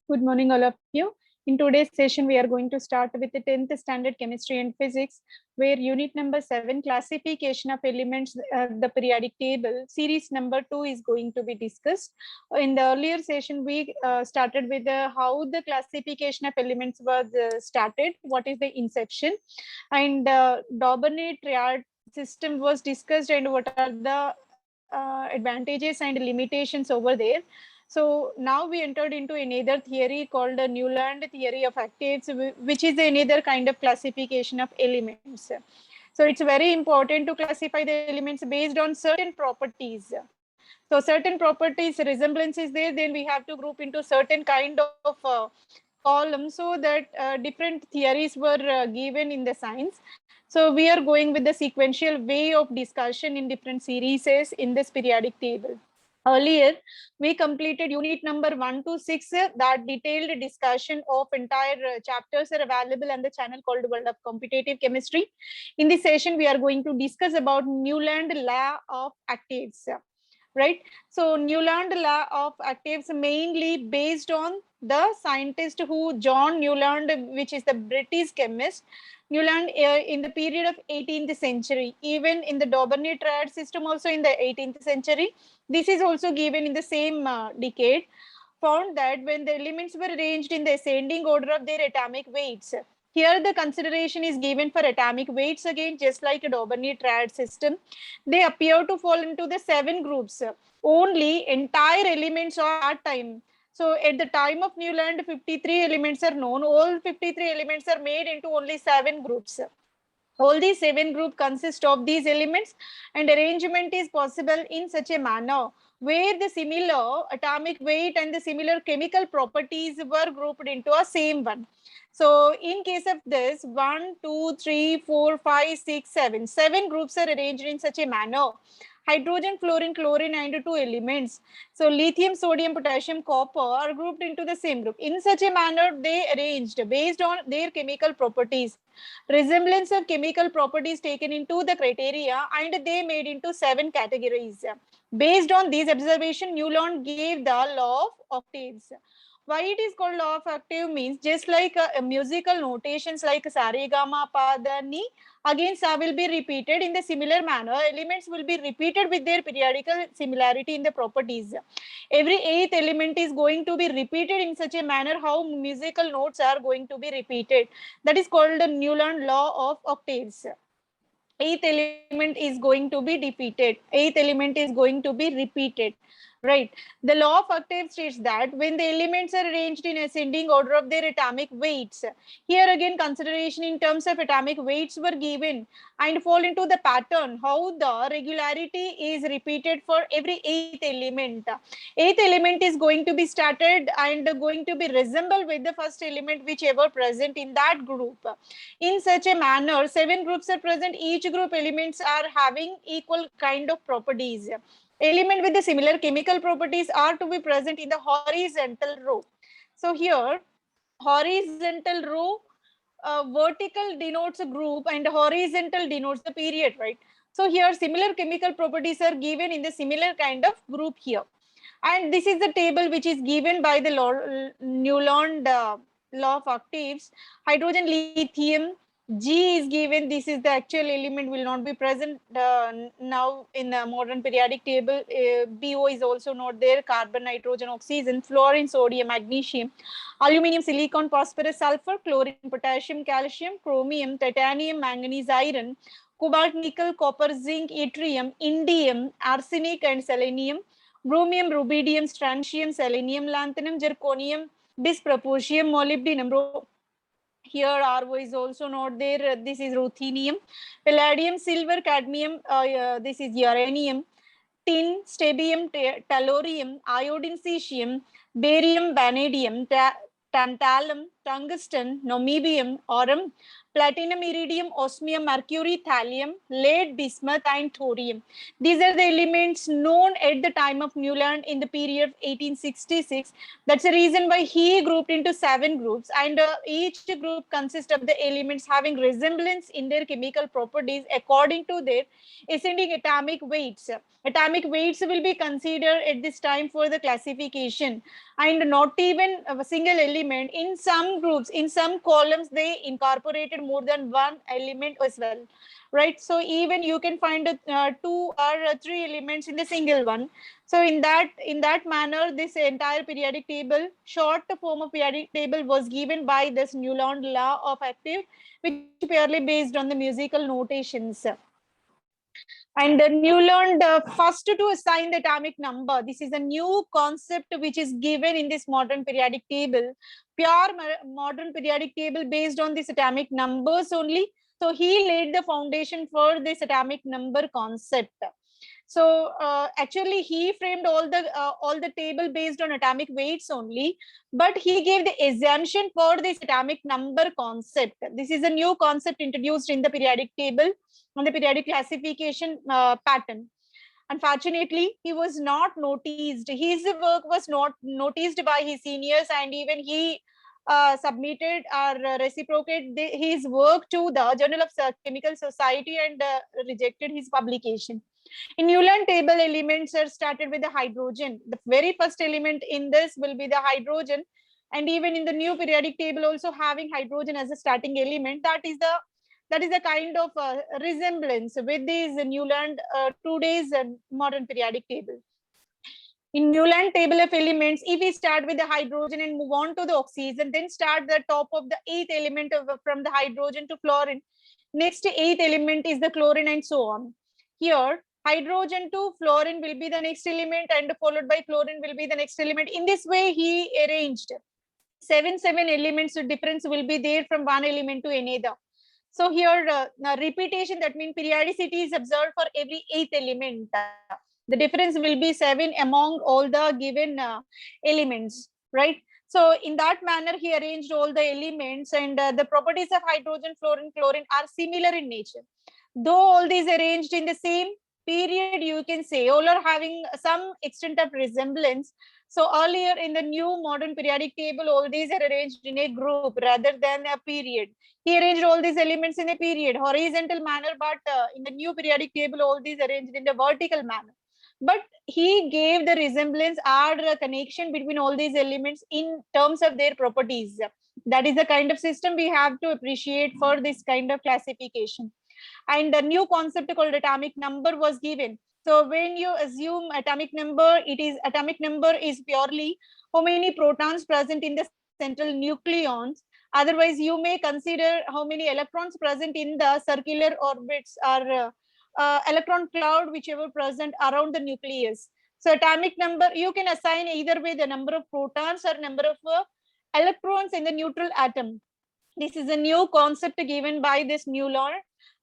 Good morning, all of you. In today's session, we are going to start with the 10th standard chemistry and physics, where unit number 7, classification of elements, the periodic table, series number 2 is going to be discussed. In the earlier session, we started with how the classification of elements was started, what is the inception, and Dobernet triad system was discussed, and what are the advantages and limitations over there. So now we entered into another theory called the Newland theory of actives, which is another kind of classification of elements. So it's very important to classify the elements based on certain properties. So certain properties, resemblance is there, then we have to group into certain kind of columns, so that different theories were given in the science. So we are going with the sequential way of discussion in different series in this periodic table. Earlier, we completed unit number 1 to 6. That detailed discussion of entire chapters are available on the channel called World of Competitive Chemistry. In this session, we are going to discuss about Newland law of actives. Right? So Newland law of actives mainly based on the scientist who John Newland, which is the British chemist. Newland in the period of 18th century, even in the Dobernet triad system also in the 18th century, this is also given in the same decade, found that when the elements were arranged in the ascending order of their atomic weights, here the consideration is given for atomic weights again, just like a Dobernet triad system, they appear to fall into the 7 groups. Only entire elements of that time. So at the time of Newland, 53 elements are known. All 53 elements are made into only 7 groups. All these 7 groups consist of these elements, and arrangement is possible in such a manner where the similar atomic weight and the similar chemical properties were grouped into a same one. So in case of this, 1, 2, 3, 4, 5, 6, 7, 7 groups are arranged in such a manner. Hydrogen, fluorine, chlorine, and 2 elements. So lithium, sodium, potassium, copper are grouped into the same group. In such a manner, they arranged based on their chemical properties. Resemblance of chemical properties taken into the criteria, and they made into 7 categories. Based on these observations, Newland gave the law of octaves. Why it is called law of octave means, just like musical notations like sare gama pada ni, again sa will be repeated in the similar manner. Elements will be repeated with their periodical similarity in the properties. Every 8th element is going to be repeated in such a manner how musical notes are going to be repeated. That is called the Newland law of octaves. 8th element is going to be defeated. 8th element is going to be repeated. Right. The law of octave states that when the elements are arranged in ascending order of their atomic weights, here again consideration in terms of atomic weights were given and fall into the pattern how the regularity is repeated for every 8th element. 8th element is going to be started and going to be resemble with the first element whichever present in that group. In such a manner, 7 groups are present. Each group elements are having equal kind of properties. Element with the similar chemical properties are to be present in the horizontal row. So here, horizontal row, vertical denotes a group and horizontal denotes the period, right? So here similar chemical properties are given in the similar kind of group here. And this is the table which is given by the Newland law of octaves. Hydrogen, lithium, G is given. This is the actual element, will not be present now in the modern periodic table. BO is also not there. Carbon, nitrogen, oxygen, fluorine, sodium, magnesium, aluminum, silicon, phosphorus, sulfur, chlorine, potassium, calcium, chromium, titanium, manganese, iron, cobalt, nickel, copper, zinc, yttrium, indium, arsenic, and selenium, bromium, rubidium, strontium, selenium, lanthanum, zirconium, dysprosium, molybdenum. Here RO is also not there. This is ruthenium, palladium, silver, cadmium. This is uranium, tin, strontium, tellurium, iodine, cesium, barium, vanadium, tantalum, tungsten, niobium, aurum, platinum, iridium, osmium, mercury, thallium, lead, bismuth, and thorium. These are the elements known at the time of Newland in the period of 1866. That's the reason why he grouped into 7 groups, and each group consists of the elements having resemblance in their chemical properties according to their ascending atomic weights. Atomic weights will be considered at this time for the classification, and not even a single element. In some groups, in some columns, they incorporated more than one element as well, right? So even you can find 2 or 3 elements in the single one. So in that manner, this entire periodic table, short form of periodic table, was given by this Newland law of active, which purely based on the musical notations. And Newland first to assign the atomic number. This is a new concept which is given in this modern periodic table. Pure modern periodic table based on these atomic numbers only. So he laid the foundation for this atomic number concept. So actually he framed all the table based on atomic weights only, but he gave the assumption for this atomic number concept. This is a new concept introduced in the periodic table on the periodic classification pattern. Unfortunately, he was not noticed. His work was not noticed by his seniors, and even he submitted or reciprocated his work to the Journal of Chemical Society and rejected his publication. In Newland table, elements are started with the hydrogen. The very first element in this will be the hydrogen, and even in the new periodic table also having hydrogen as a starting element. That is a kind of resemblance with these Newland today's modern periodic table. In Newland table of elements, if we start with the hydrogen and move on to the oxygen, then start the top of the 8th element from the hydrogen to fluorine. Next 8th element is the chlorine, and so on. Here, hydrogen to fluorine will be the next element, and followed by chlorine will be the next element. In this way, he arranged 7 elements. So difference will be there from one element to another. So here, repetition, that means periodicity is observed for every 8th element. The difference will be 7 among all the given elements, right? So in that manner, he arranged all the elements, and the properties of hydrogen, fluorine, chlorine are similar in nature. Though all these arranged in the same period, you can say all are having some extent of resemblance. So earlier in the new modern periodic table, all these are arranged in a group rather than a period. He arranged all these elements in a period, horizontal manner, but in the new periodic table, all these arranged in the vertical manner. But he gave the resemblance or the connection between all these elements in terms of their properties. That is the kind of system we have to appreciate for this kind of classification. And the new concept called atomic number was given. So when you assume atomic number is purely how many protons present in the central nucleons. Otherwise, you may consider how many electrons present in the circular orbits or electron cloud, whichever present around the nucleus. So atomic number, you can assign either way the number of protons or number of electrons in the neutral atom. This is a new concept given by this Newland.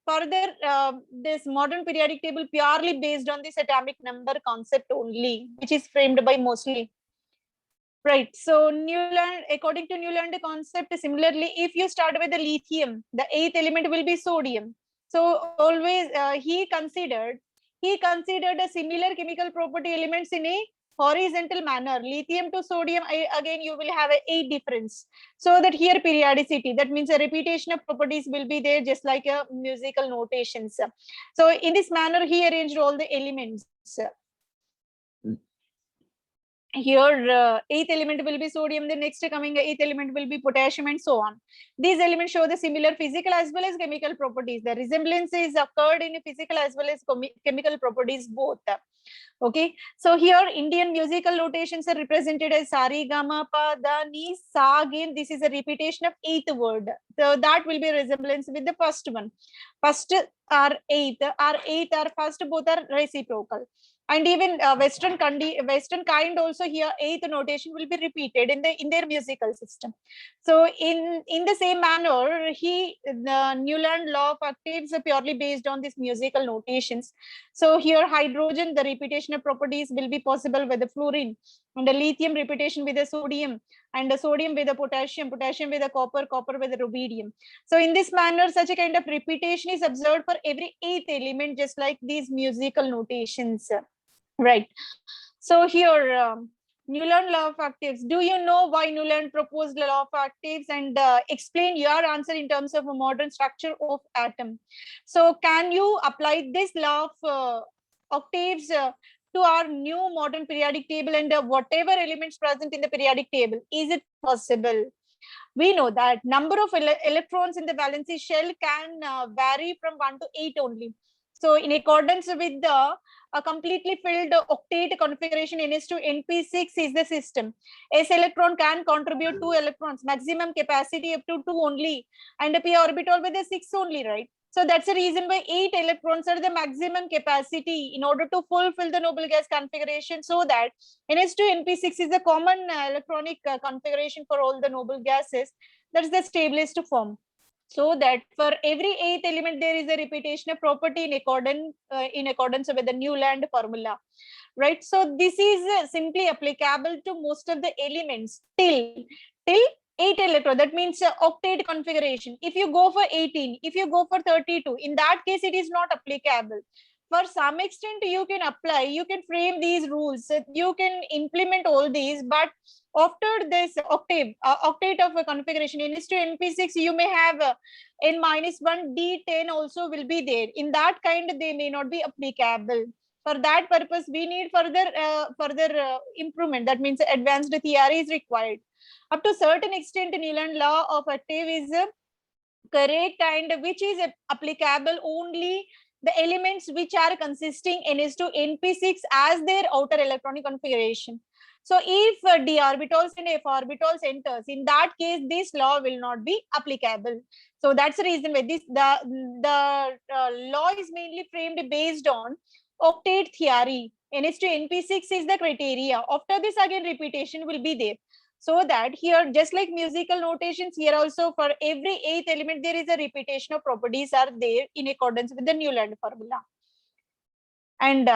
Further, this modern periodic table purely based on this atomic number concept only, which is framed by Moseley. Right. So Newland, according to Newland concept, similarly, if you start with the lithium, the 8th element will be sodium. So always he considered a similar chemical property elements in a horizontal manner. Lithium to sodium, again you will have a 8 difference. So that here periodicity, that means a repetition of properties will be there, just like a musical notations. So in this manner, he arranged all the elements. Here 8th element will be sodium, the next coming 8th element will be potassium, and so on. These elements show the similar physical as well as chemical properties. The resemblances occurred in physical as well as chemical properties both. Okay, so here Indian musical notations are represented as sari, gama, pa, da, ni, sa. Again, this is a repetition of 8th word. So that will be resemblance with the first one. First or 8th or first, both are reciprocal. And even Western kind also here 8th notation will be repeated in their musical system. So in the same manner, the Newland law of octaves are purely based on these musical notations. So here hydrogen, the repetition of properties will be possible with the fluorine, and the lithium repetition with the sodium, and the sodium with the potassium, potassium with the copper, copper with the rubidium. So in this manner, such a kind of repetition is observed for every eighth element, just like these musical notations, right? So here, Newland law of actives. Do you know why Newland proposed the law of actives, and explain your answer in terms of a modern structure of atom? So can you apply this law of octaves to our new modern periodic table, and whatever elements present in the periodic table? Is it possible? We know that number of electrons in the valency shell can vary from 1 to 8 only. So in accordance with the completely filled octet configuration, ns2 np6 is the system. S electron can contribute 2 electrons, maximum capacity up to 2 only, and a p orbital with a 6 only, right? So that's the reason why 8 electrons are the maximum capacity in order to fulfill the noble gas configuration, so that ns2 np6 is the common electronic configuration for all the noble gases. That's the stablest form. So that for every eighth element there is a repetition of property in accordance with the Newland formula, right? So this is simply applicable to most of the elements till 8 electron. That means octet configuration. If you go for 18, if you go for 32, in that case it is not applicable. For some extent you can apply, you can frame these rules, you can implement all these, but after this octet of a configuration ns2 np6, you may have n-1 d10 also will be there. In that kind they may not be applicable. For that purpose we need further improvement. That means advanced theory is required. Up to certain extent Newland law of octave is correct, and which is applicable only the elements which are consisting ns2 np6 as their outer electronic configuration. So if d orbitals and f orbitals enters, in that case this law will not be applicable. So that's the reason why the law is mainly framed based on octet theory. ns2 np6 is the criteria. After this again repetition will be there. So that here, just like musical notations, here also for every eighth element there is a repetition of properties are there in accordance with the Newland formula. And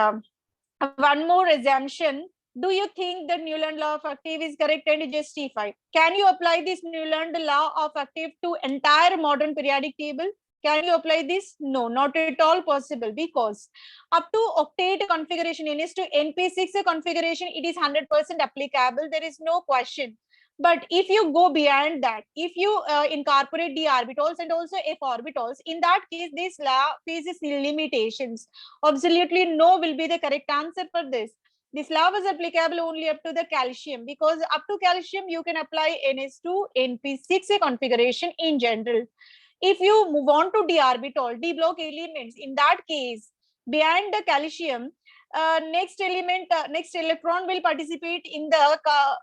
one more assumption: do you think the Newland law of octave is correct and justified? Can you apply this Newland law of octave to entire modern periodic table? Can you apply this? No, not at all possible, because up to octet configuration, ns2 np6 configuration, it is 100% applicable. There is no question. But if you go beyond that, if you incorporate d orbitals and also f orbitals, in that case, this law faces limitations. Absolutely no will be the correct answer for this. This law was applicable only up to the calcium, because up to calcium you can apply ns2 np6 configuration in general. If you move on to d orbital, d block elements, in that case, beyond the calcium, next electron will participate in the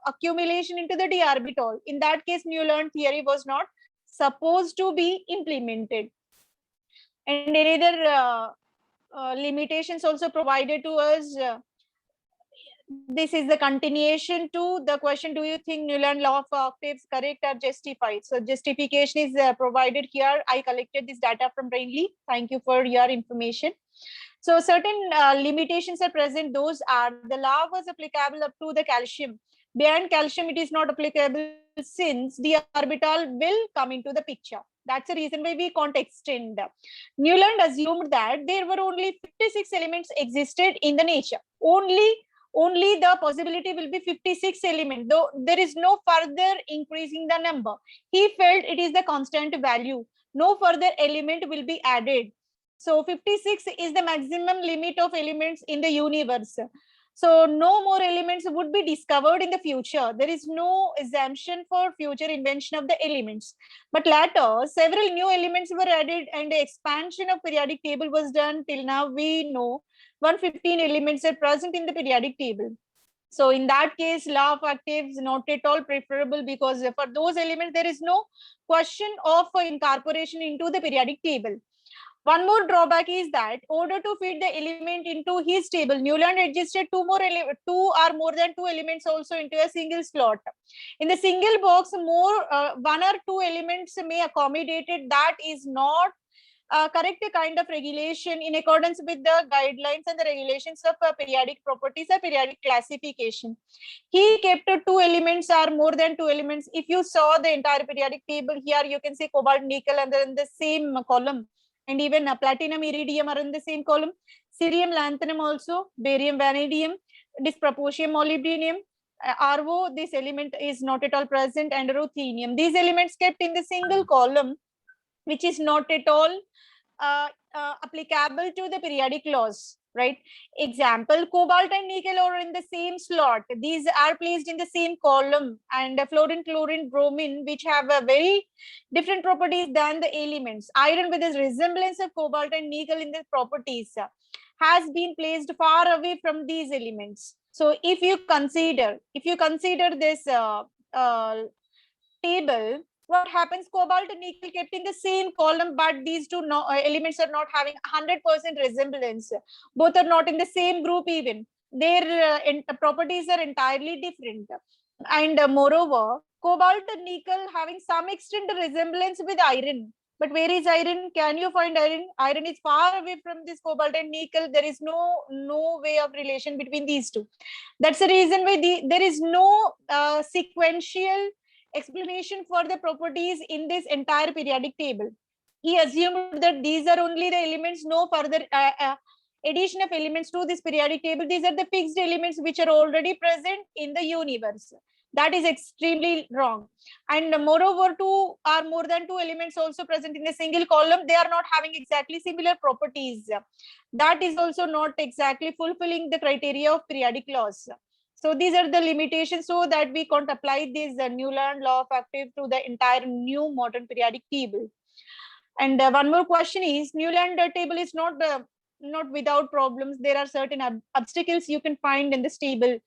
accumulation into the d orbital. In that case, Newland theory was not supposed to be implemented. And another limitations also provided to us. This is the continuation to the question: do you think Newland law of octaves correct or justified? So justification is provided here. I collected this data from Brainly. Thank you for your information. So certain limitations are present. Those are: the law was applicable up to the calcium. Beyond calcium, it is not applicable, since the orbital will come into the picture. That's the reason why we can't extend. Newland assumed that there were only 56 elements existed in the nature. Only the possibility will be 56 elements, though there is no further increasing the number. He felt it is the constant value. No further element will be added. So 56 is the maximum limit of elements in the universe. So no more elements would be discovered in the future. There is no assumption for future invention of the elements. But later, several new elements were added and the expansion of periodic table was done. Till now, we know 115 elements are present in the periodic table. So in that case, law of octaves not at all preferable, because for those elements, there is no question of incorporation into the periodic table. One more drawback is that, order to fit the element into his table, Newland adjusted two or more than two elements also into a single slot. In the single box, one or two elements may accommodate it. That is not correct kind of regulation in accordance with the guidelines and the regulations of periodic properties or periodic classification. He kept two elements or more than two elements. If you saw the entire periodic table here, you can see cobalt, nickel, and then the same column, and even platinum, iridium are in the same column. Cerium, lanthanum also, barium, vanadium, dysprosium, molybdenum, RO, this element is not at all present, and ruthenium. These elements kept in the single column, which is not at all applicable to the periodic laws, right? Example, cobalt and nickel are in the same slot. These are placed in the same column, and fluorine, chlorine, bromine, which have a very different properties than the elements. Iron, with its resemblance of cobalt and nickel in the properties, has been placed far away from these elements. So if you consider this table, what happens? Cobalt and nickel kept in the same column, but these two elements are not having 100% resemblance. Both are not in the same group even. Their properties are entirely different. And moreover, cobalt and nickel having some extent resemblance with iron. But where is iron? Can you find iron? Iron is far away from this cobalt and nickel. There is no way of relation between these two. That's the reason why there is no sequential explanation for the properties in this entire periodic table. He assumed that these are only the elements, no further addition of elements to this periodic table. These are the fixed elements which are already present in the universe. That is extremely wrong. And moreover, two or more than two elements also present in a single column, they are not having exactly similar properties. That is also not exactly fulfilling the criteria of periodic laws. So these are the limitations, so that we can't apply this Newland law of active to the entire new modern periodic table. And one more question is, Newland table is not without problems. There are certain obstacles you can find in this table.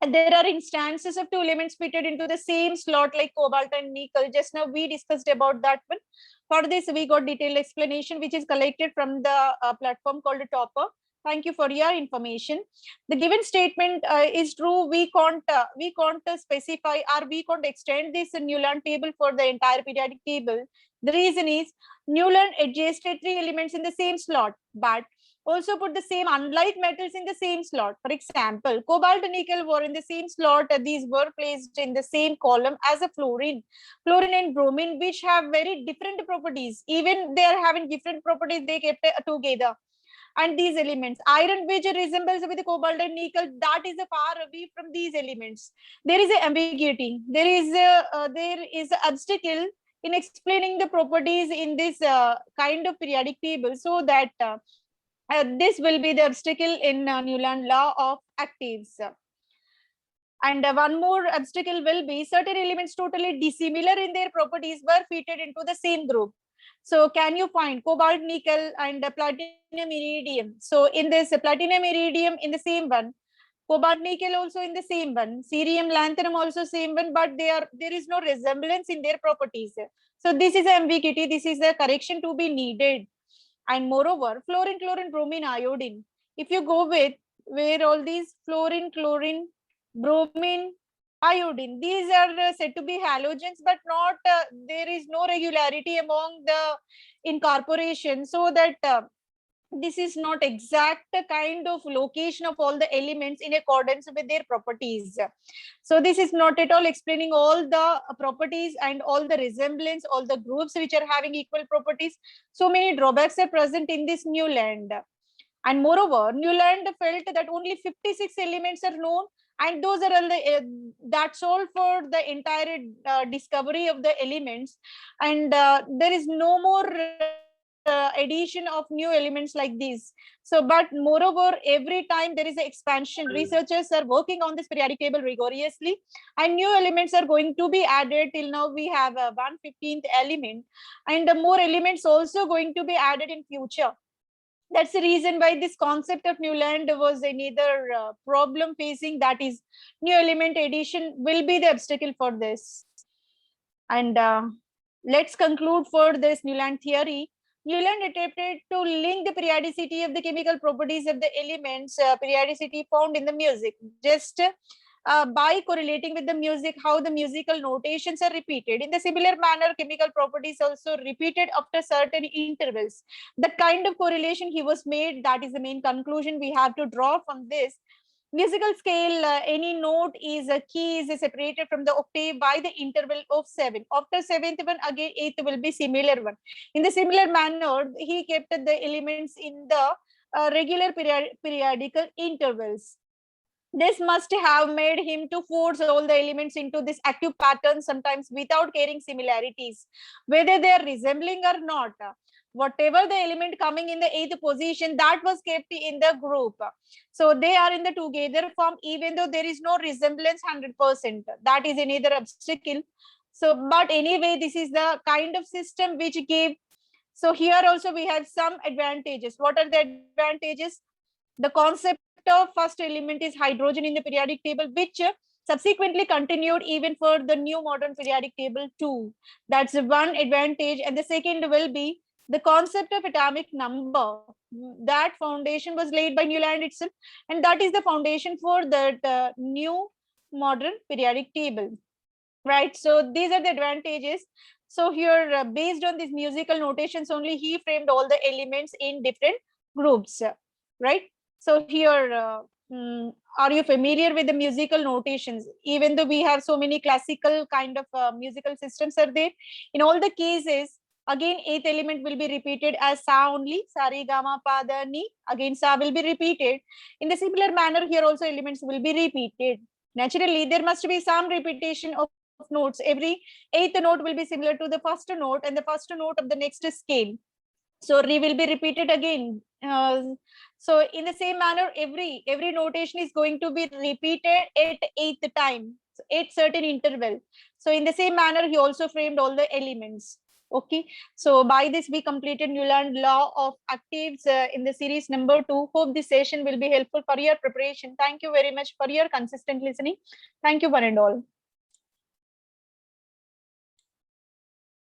And there are instances of two elements fitted into the same slot like cobalt and nickel. Just now we discussed about that one. For this, we got detailed explanation, which is collected from the platform called Topper. Thank you for your information. The given statement is true. We can't specify, or we can't extend this Newland table for the entire periodic table. The reason is Newland adjusted three elements in the same slot, but also put the same unlike metals in the same slot. For example, cobalt and nickel were in the same slot. These were placed in the same column as a fluorine and bromine, which have very different properties. Even they are having different properties, they kept together. And these elements, iron, which resembles with the cobalt and nickel, that is a far away from these elements. There is an ambiguity. There is an obstacle in explaining the properties in this kind of periodic table, so that this will be the obstacle in Newland law of actives. And one more obstacle will be certain elements totally dissimilar in their properties were fitted into the same group. So can you find cobalt, nickel, and platinum, iridium? So in this platinum, iridium in the same one, cobalt, nickel also in the same one, cerium, lanthanum also same one, but there is no resemblance in their properties. So this is ambiguity. This is a correction to be needed. And moreover, fluorine, chlorine, bromine, iodine. If you go with where all these fluorine, chlorine, bromine, iodine, these are said to be halogens, but not there is no regularity among the incorporation, so that this is not exact kind of location of all the elements in accordance with their properties. So this is not at all explaining all the properties and all the resemblance, all the groups which are having equal properties. So many drawbacks are present in this Newland. And moreover, Newland felt that only 56 elements are known, and those are all that's all for the entire discovery of the elements. And there is no more addition of new elements like these. So, but moreover, every time there is an expansion, researchers are working on this periodic table rigorously, and new elements are going to be added. Till now, we have a 1/15th element, and more elements also going to be added in future. That's the reason why this concept of Newland was another problem facing, that is new element addition will be the obstacle for this. And let's conclude for this Newland theory. Newland attempted to link the periodicity of the chemical properties of the elements, periodicity found in the music. Just by correlating with the music, how the musical notations are repeated. In the similar manner, chemical properties also repeated after certain intervals. The kind of correlation he was made, that is the main conclusion we have to draw from this. Musical scale, any note is a key is separated from the octave by the interval of 7. After 7th one, again 8th will be similar one. In the similar manner, he kept the elements in the regular periodical intervals. This must have made him to force all the elements into this active pattern, sometimes without caring similarities, whether they are resembling or not. Whatever the element coming in the 8th position, that was kept in the group. So they are in the together form, even though there is no resemblance 100%. That is another obstacle. So, but anyway, this is the kind of system which gave. So here also we have some advantages. What are the advantages? The concept of first element is hydrogen in the periodic table, which subsequently continued even for the new modern periodic table too. That's one advantage. And the second will be the concept of atomic number. That foundation was laid by Newland itself, and that is the foundation for that new modern periodic table, right? So these are the advantages. So here, based on these musical notations only, he framed all the elements in different groups, right? So here, are you familiar with the musical notations? Even though we have so many classical kind of musical systems are there, in all the cases, again, 8th element will be repeated as sa only, sa re ga ma pa da ni. Again, sa will be repeated. In the similar manner, here also elements will be repeated. Naturally, there must be some repetition of notes. Every 8th note will be similar to the first note and the first note of the next scale. So re will be repeated again. So in the same manner, every notation is going to be repeated at 8th time, so at certain interval. So in the same manner, he also framed all the elements. Okay, so by this we completed Newland law of octaves in the series number 2. Hope this session will be helpful for your preparation. Thank you very much for your consistent listening. Thank you one and all.